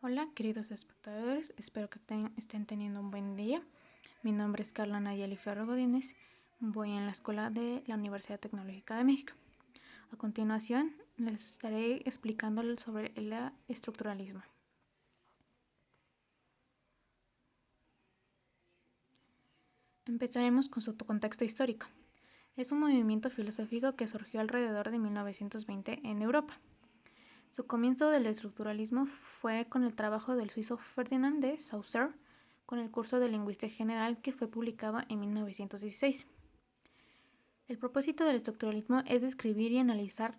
Hola, queridos espectadores, espero que estén teniendo un buen día. Mi nombre es Carla Nayeli Ferro Godínez, voy en la escuela de la Universidad Tecnológica de México. A continuación, les estaré explicando sobre el estructuralismo. Empezaremos con su contexto histórico. Es un movimiento filosófico que surgió alrededor de 1920 en Europa. Su comienzo del estructuralismo fue con el trabajo del suizo Ferdinand de Saussure, con el curso de Lingüística General que fue publicado en 1916. El propósito del estructuralismo es describir y analizar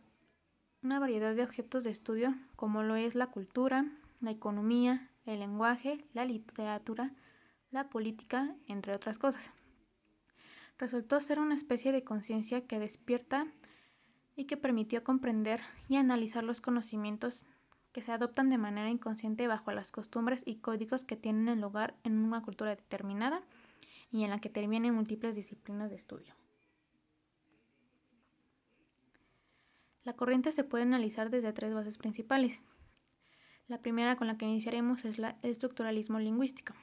una variedad de objetos de estudio como lo es la cultura, la economía, el lenguaje, la literatura, la política, entre otras cosas. Resultó ser una especie de conciencia que despierta y que permitió comprender y analizar los conocimientos que se adoptan de manera inconsciente bajo las costumbres y códigos que tienen lugar en una cultura determinada y en la que intervienen múltiples disciplinas de estudio. La corriente se puede analizar desde tres bases principales. La primera con la que iniciaremos es el estructuralismo lingüístico.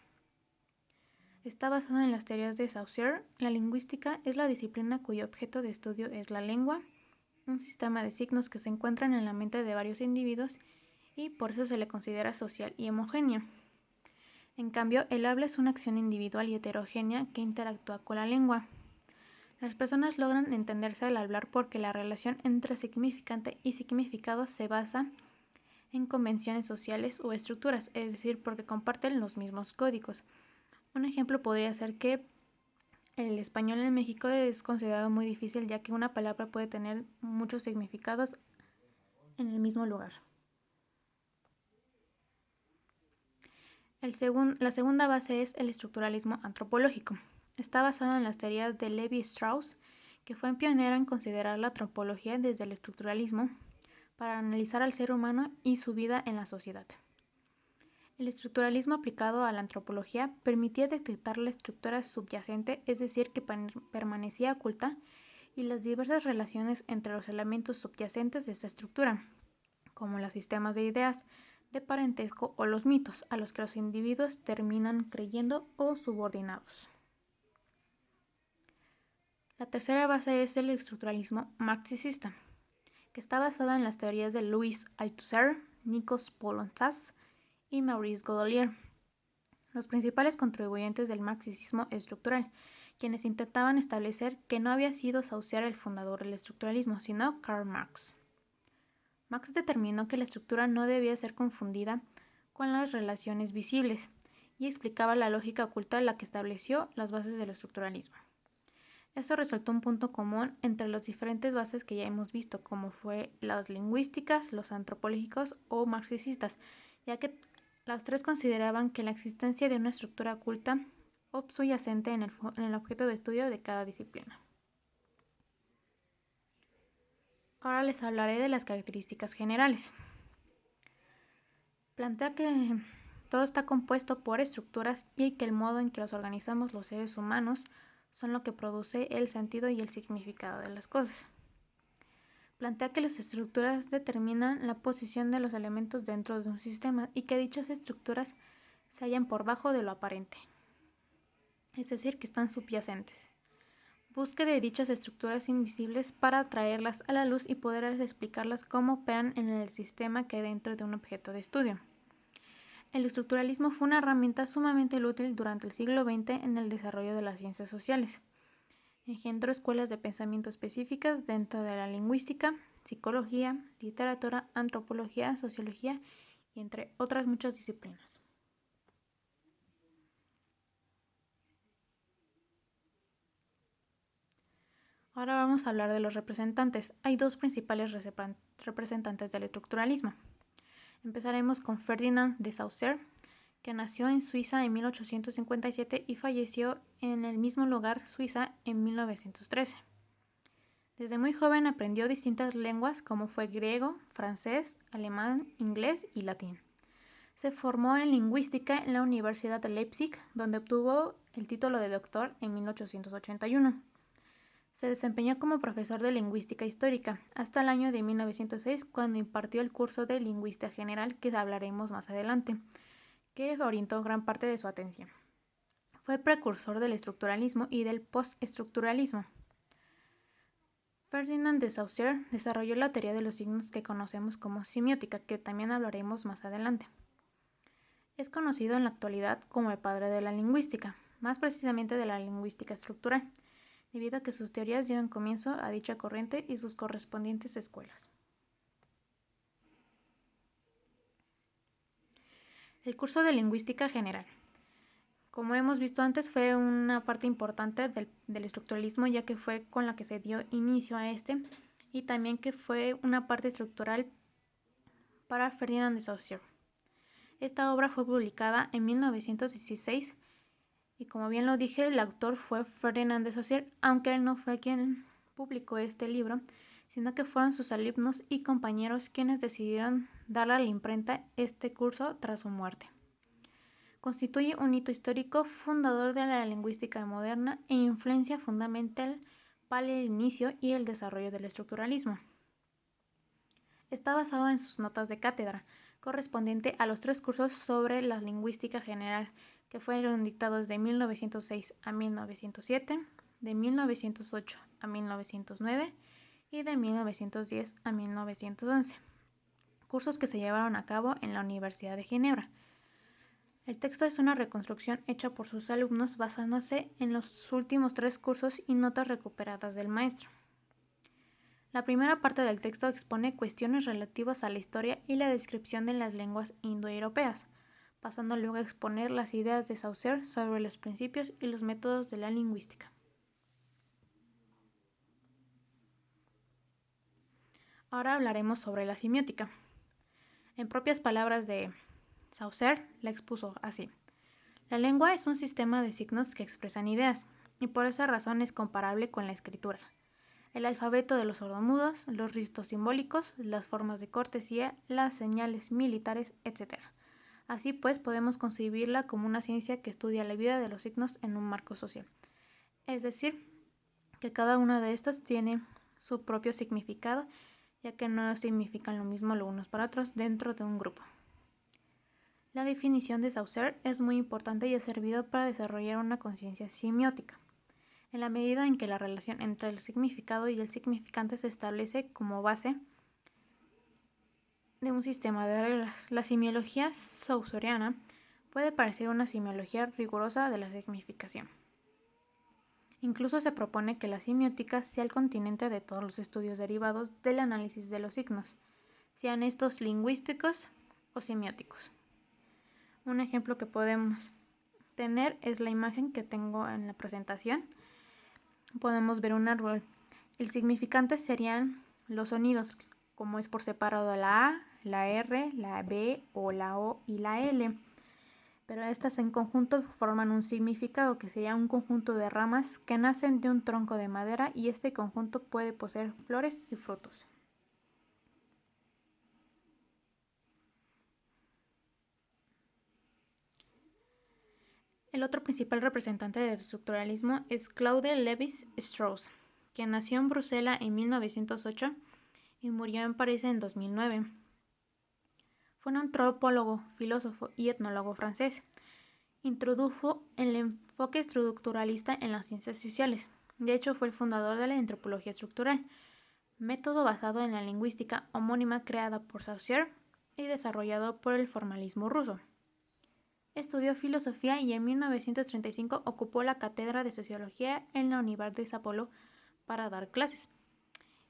Está basada en las teorías de Saussure. La lingüística es la disciplina cuyo objeto de estudio es la lengua, un sistema de signos que se encuentran en la mente de varios individuos y por eso se le considera social y homogéneo. En cambio, el habla es una acción individual y heterogénea que interactúa con la lengua. Las personas logran entenderse al hablar porque la relación entre significante y significado se basa en convenciones sociales o estructuras, es decir, porque comparten los mismos códigos. Un ejemplo podría ser que el español en México es considerado muy difícil ya que una palabra puede tener muchos significados en el mismo lugar. La segunda base es el estructuralismo antropológico. Está basado en las teorías de Levi Strauss, que fue pionero en considerar la antropología desde el estructuralismo para analizar al ser humano y su vida en la sociedad. El estructuralismo aplicado a la antropología permitía detectar la estructura subyacente, es decir, que permanecía oculta, y las diversas relaciones entre los elementos subyacentes de esta estructura, como los sistemas de ideas, de parentesco o los mitos, a los que los individuos terminan creyendo o subordinados. La tercera base es el estructuralismo marxista, que está basada en las teorías de Louis Althusser, Nikos Poulossas y Maurice Godelier, los principales contribuyentes del marxismo estructural, quienes intentaban establecer que no había sido Saussure el fundador del estructuralismo, sino Karl Marx. Marx determinó que la estructura no debía ser confundida con las relaciones visibles y explicaba la lógica oculta la que estableció las bases del estructuralismo. Eso resultó un punto común entre las diferentes bases que ya hemos visto, como fue las lingüísticas, los antropológicos o marxistas, ya que las tres consideraban que la existencia de una estructura oculta o subyacente en el objeto de estudio de cada disciplina. Ahora les hablaré de las características generales. Plantea que todo está compuesto por estructuras y que el modo en que los organizamos los seres humanos son lo que produce el sentido y el significado de las cosas. Plantea que las estructuras determinan la posición de los elementos dentro de un sistema y que dichas estructuras se hallan por bajo de lo aparente, es decir, que están subyacentes. Busque de dichas estructuras invisibles para traerlas a la luz y poder explicarlas cómo operan en el sistema que hay dentro de un objeto de estudio. El estructuralismo fue una herramienta sumamente útil durante el siglo XX en el desarrollo de las ciencias sociales. Engendró escuelas de pensamiento específicas dentro de la lingüística, psicología, literatura, antropología, sociología y entre otras muchas disciplinas. Ahora vamos a hablar de los representantes. Hay dos principales representantes del estructuralismo. Empezaremos con Ferdinand de Saussure, que nació en Suiza en 1857 y falleció en el mismo lugar, Suiza, en 1913. Desde muy joven aprendió distintas lenguas como fue griego, francés, alemán, inglés y latín. Se formó en lingüística en la Universidad de Leipzig, donde obtuvo el título de doctor en 1881. Se desempeñó como profesor de lingüística histórica hasta el año de 1906, cuando impartió el curso de lingüística general que hablaremos más adelante, que orientó gran parte de su atención. Fue precursor del estructuralismo y del postestructuralismo. Ferdinand de Saussure desarrolló la teoría de los signos que conocemos como semiótica, que también hablaremos más adelante. Es conocido en la actualidad como el padre de la lingüística, más precisamente de la lingüística estructural, debido a que sus teorías dieron comienzo a dicha corriente y sus correspondientes escuelas. El curso de lingüística general. Como hemos visto antes, fue una parte importante del estructuralismo, ya que fue con la que se dio inicio a este, y también que fue una parte estructural para Ferdinand de Saussure. Esta obra fue publicada en 1916 y, como bien lo dije, el autor fue Ferdinand de Saussure, aunque él no fue quien publicó este libro, sino que fueron sus alumnos y compañeros quienes decidieron darle a la imprenta este curso tras su muerte. Constituye un hito histórico fundador de la lingüística moderna e influencia fundamental para el inicio y el desarrollo del estructuralismo. Está basado en sus notas de cátedra, correspondiente a los 3 cursos sobre la lingüística general, que fueron dictados de 1906 a 1907, de 1908 a 1909 y de 1910 a 1911, cursos que se llevaron a cabo en la Universidad de Ginebra. El texto es una reconstrucción hecha por sus alumnos basándose en los últimos 3 cursos y notas recuperadas del maestro. La primera parte del texto expone cuestiones relativas a la historia y la descripción de las lenguas indoeuropeas, pasando luego a exponer las ideas de Saussure sobre los principios y los métodos de la lingüística. Ahora hablaremos sobre la semiótica. En propias palabras de Saussure, la expuso así: la lengua es un sistema de signos que expresan ideas, y por esa razón es comparable con la escritura. El alfabeto de los sordomudos, los ritos simbólicos, las formas de cortesía, las señales militares, etc. Así pues, podemos concebirla como una ciencia que estudia la vida de los signos en un marco social. Es decir, que cada una de estas tiene su propio significado, ya que no significan lo mismo los unos para otros dentro de un grupo. La definición de Saussure es muy importante y ha servido para desarrollar una conciencia semiótica, en la medida en que la relación entre el significado y el significante se establece como base de un sistema de reglas. La semiología saussureana puede parecer una semiología rigurosa de la significación. Incluso se propone que la semiótica sea el continente de todos los estudios derivados del análisis de los signos, sean estos lingüísticos o semióticos. Un ejemplo que podemos tener es la imagen que tengo en la presentación. Podemos ver un árbol. El significante serían los sonidos, como es por separado la A, la R, la B o la O y la L. Pero estas en conjunto forman un significado, que sería un conjunto de ramas que nacen de un tronco de madera, y este conjunto puede poseer flores y frutos. El otro principal representante del estructuralismo es Claude Lévi-Strauss, quien nació en Bruselas en 1908 y murió en París en 2009. Fue un antropólogo, filósofo y etnólogo francés. Introdujo el enfoque estructuralista en las ciencias sociales. De hecho, fue el fundador de la antropología estructural, método basado en la lingüística homónima creada por Saussure y desarrollado por el formalismo ruso. Estudió filosofía y en 1935 ocupó la cátedra de sociología en la Universidad de Sao Paulo para dar clases.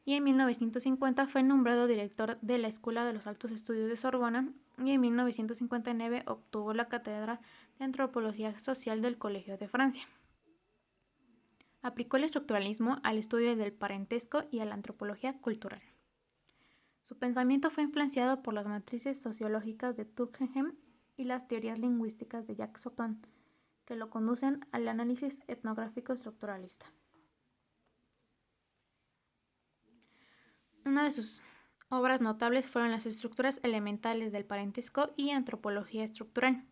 Y en 1950 fue nombrado director de la Escuela de los Altos Estudios de Sorbona, y en 1959 obtuvo la cátedra de Antropología Social del Colegio de Francia. Aplicó el estructuralismo al estudio del parentesco y a la antropología cultural. Su pensamiento fue influenciado por las matrices sociológicas de Durkheim y las teorías lingüísticas de Jacques Soton, que lo conducen al análisis etnográfico estructuralista. Una de sus obras notables fueron las estructuras elementales del parentesco y antropología estructural.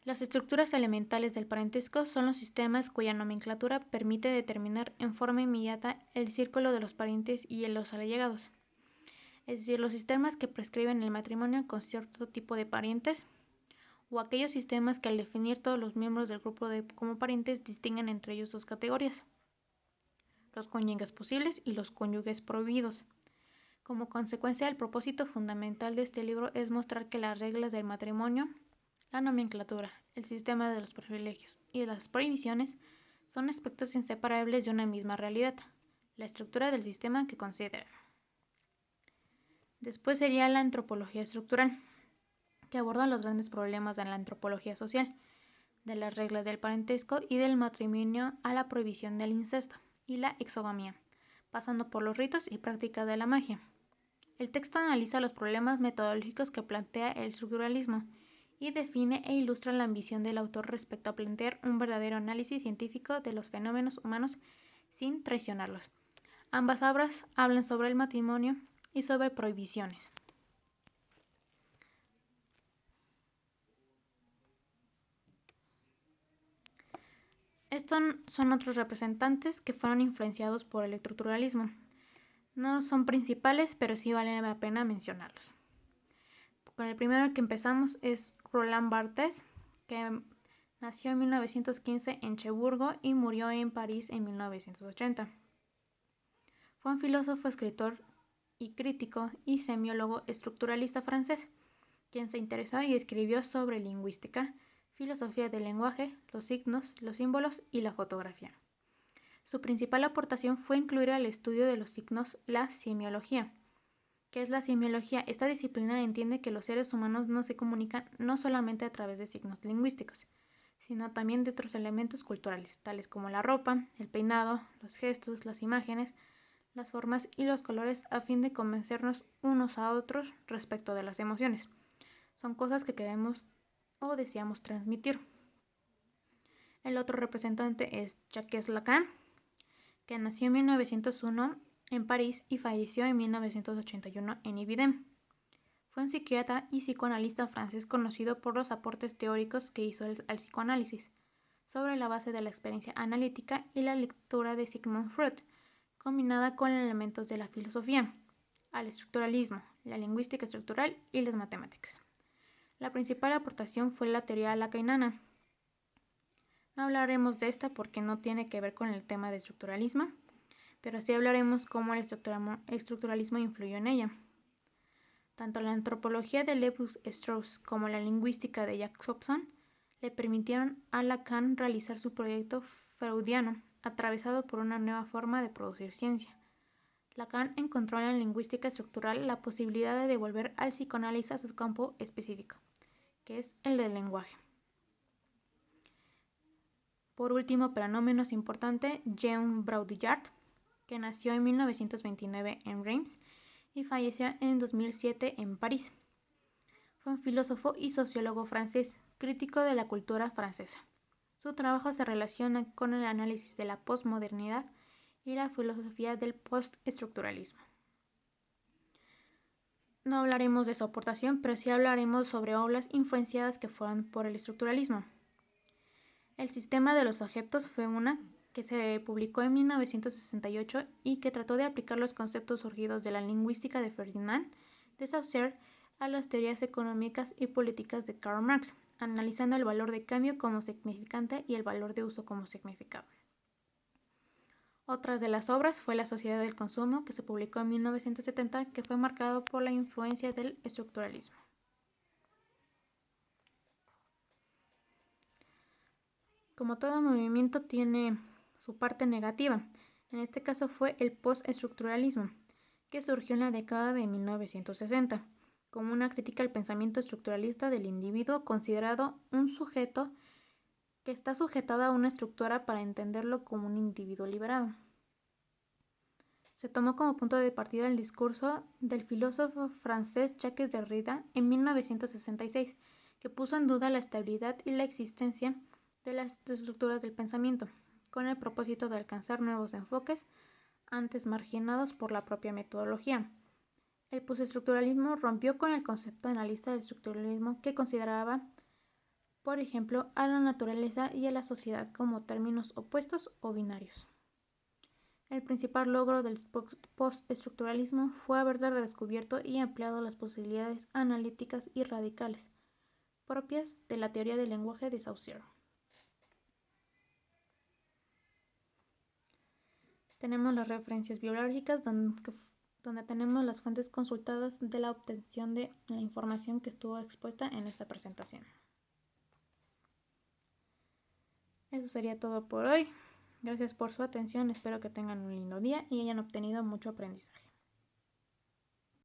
Las estructuras elementales del parentesco son los sistemas cuya nomenclatura permite determinar en forma inmediata el círculo de los parientes y los allegados. Es decir, los sistemas que prescriben el matrimonio con cierto tipo de parientes, o aquellos sistemas que al definir todos los miembros del grupo como parientes distinguen entre ellos dos categorías: los cónyuges posibles y los cónyuges prohibidos. Como consecuencia, el propósito fundamental de este libro es mostrar que las reglas del matrimonio, la nomenclatura, el sistema de los privilegios y las prohibiciones son aspectos inseparables de una misma realidad, la estructura del sistema que consideran. Después sería la antropología estructural, que aborda los grandes problemas de la antropología social, de las reglas del parentesco y del matrimonio a la prohibición del incesto y la exogamia, pasando por los ritos y prácticas de la magia. El texto analiza los problemas metodológicos que plantea el estructuralismo y define e ilustra la ambición del autor respecto a plantear un verdadero análisis científico de los fenómenos humanos sin traicionarlos. Ambas obras hablan sobre el matrimonio y sobre prohibiciones. Estos son otros representantes que fueron influenciados por el estructuralismo. No son principales, pero sí vale la pena mencionarlos. Con el primero que empezamos es Roland Barthes, que nació en 1915 en Cherburgo y murió en París en 1980. Fue un filósofo, escritor y crítico y semiólogo estructuralista francés, quien se interesó y escribió sobre lingüística, filosofía del lenguaje, los signos, los símbolos y la fotografía. Su principal aportación fue incluir al estudio de los signos la semiología. ¿Qué es la semiología? Esta disciplina entiende que los seres humanos no se comunican no solamente a través de signos lingüísticos, sino también de otros elementos culturales, tales como la ropa, el peinado, los gestos, las imágenes, las formas y los colores, a fin de convencernos unos a otros respecto de las emociones. Son cosas que queremos o deseamos transmitir. El otro representante es Jacques Lacan, que nació en 1901 en París y falleció en 1981 en Ibidem. Fue un psiquiatra y psicoanalista francés conocido por los aportes teóricos que hizo al psicoanálisis, sobre la base de la experiencia analítica y la lectura de Sigmund Freud, combinada con elementos de la filosofía, al estructuralismo, la lingüística estructural y las matemáticas. La principal aportación fue la teoría lacaniana. No hablaremos de esta porque no tiene que ver con el tema de estructuralismo, pero sí hablaremos cómo el estructuralismo influyó en ella. Tanto la antropología de Lévi-Strauss como la lingüística de Jacobson le permitieron a Lacan realizar su proyecto freudiano, atravesado por una nueva forma de producir ciencia. Lacan encontró en la lingüística estructural la posibilidad de devolver al psicoanálisis a su campo específico, que es el del lenguaje. Por último, pero no menos importante, Jean Baudrillard, que nació en 1929 en Reims y falleció en 2007 en París. Fue un filósofo y sociólogo francés, crítico de la cultura francesa. Su trabajo se relaciona con el análisis de la posmodernidad y la filosofía del postestructuralismo. No hablaremos de su aportación, pero sí hablaremos sobre obras influenciadas que fueron por el estructuralismo. El sistema de los objetos fue una que se publicó en 1968 y que trató de aplicar los conceptos surgidos de la lingüística de Ferdinand de Saussure a las teorías económicas y políticas de Karl Marx, analizando el valor de cambio como significante y el valor de uso como significado. Otras de las obras fue La sociedad del consumo, que se publicó en 1970, que fue marcado por la influencia del estructuralismo. Como todo movimiento tiene su parte negativa, en este caso fue el postestructuralismo, que surgió en la década de 1960, como una crítica al pensamiento estructuralista del individuo considerado un sujeto que está sujetado a una estructura para entenderlo como un individuo liberado. Se tomó como punto de partida el discurso del filósofo francés Jacques Derrida en 1966, que puso en duda la estabilidad y la existencia de las estructuras del pensamiento, con el propósito de alcanzar nuevos enfoques antes marginados por la propia metodología. El postestructuralismo rompió con el concepto analista del estructuralismo, que consideraba por ejemplo, a la naturaleza y a la sociedad como términos opuestos o binarios. El principal logro del postestructuralismo fue haber redescubierto y ampliado las posibilidades analíticas y radicales propias de la teoría del lenguaje de Saussure. Tenemos las referencias bibliográficas donde tenemos las fuentes consultadas de la obtención de la información que estuvo expuesta en esta presentación. Eso sería todo por hoy. Gracias por su atención, espero que tengan un lindo día y hayan obtenido mucho aprendizaje.